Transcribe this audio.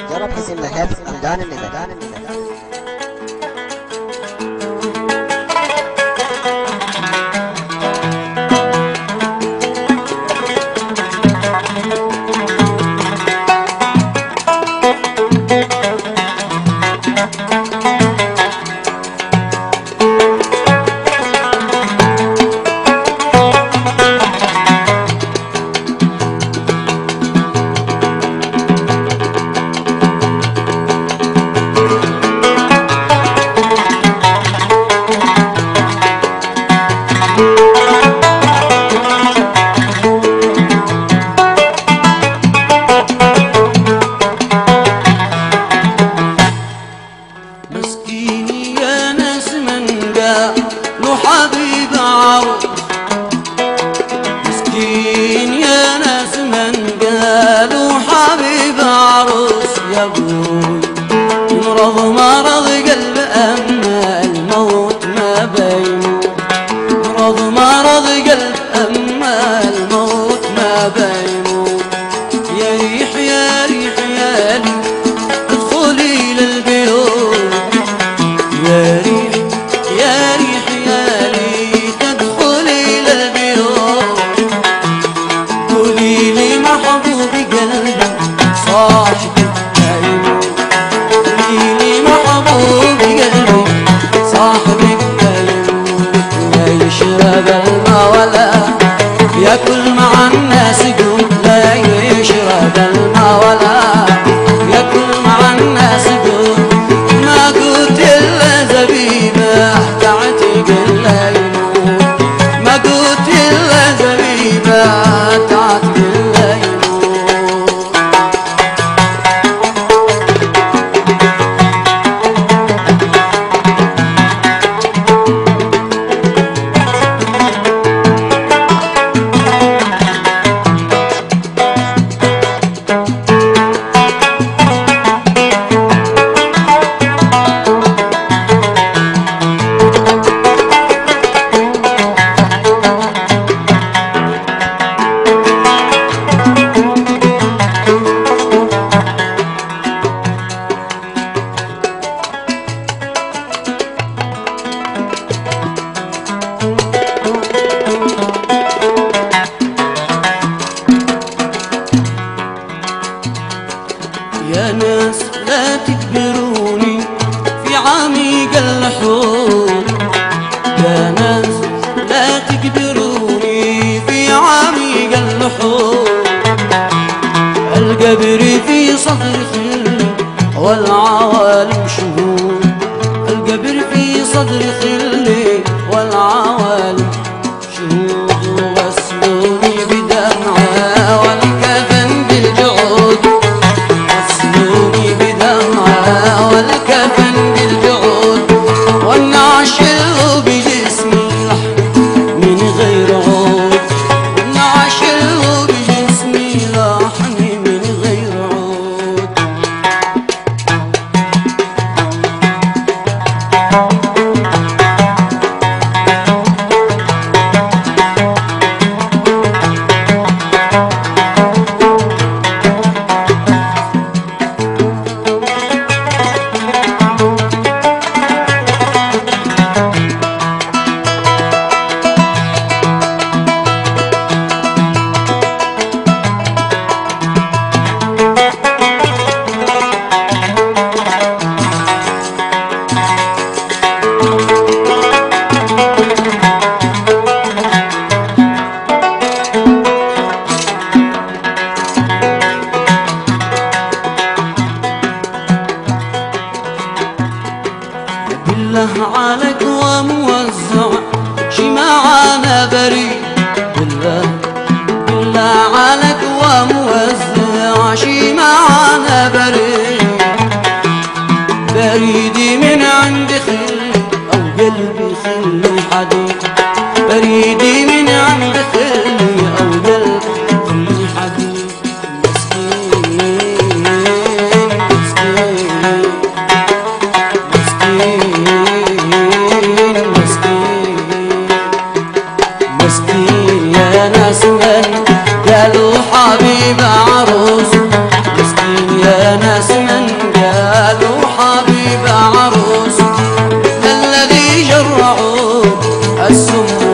جرب حسين الحفظ ميدان الندى. مرض قلب أما الموت ما بيموت، مرض قلب أما الموت ما بيموت. يا ريح يا ريح يا ريح ادخلي للبيوت، يا ريح يا ريح يا ريت ادخلي للبيوت. قولي لي محبوب قلبي صاحبي ياكل مع الناس يقول لا يشرب الماء ولا ياكل مع الناس يقول ما قلت الا زبيبه تعتق الا يموت، ما قلت الا زبيبه تعتق الا يموت. يا ناس لا تكبروني في عميق اللحود، يا ناس لا تكبروني في عميق اللحود. القبر في صدر خل والعوالم شهود، القبر في صدر خل والعوالم شهود. وغسلوني بدمعة والكفن بالجعود، والكفن بالجعود والنعشل بجسمي لحم من غير عود، والنعشل بجسمي لحم من غير عود. ناس من قالوا حبيب عروس الذي جرعوا السم